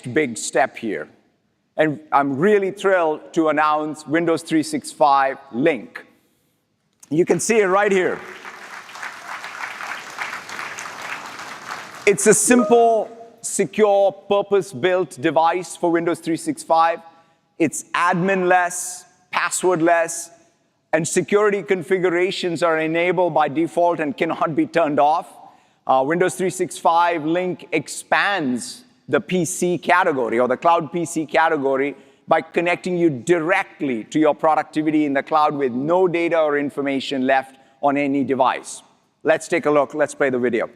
next big step here. And I'm really thrilled to announce Windows 365 Link. You can see it right here. It's a simple, secure, purpose-built device for Windows 365. It's admin-less, password-less, and security configurations are enabled by default and cannot be turned off. Windows 365 Link expands the PC category or the cloud PC category by connecting you directly to your productivity in the cloud with no data or information left on any device. Let's take a look. Let's play the video.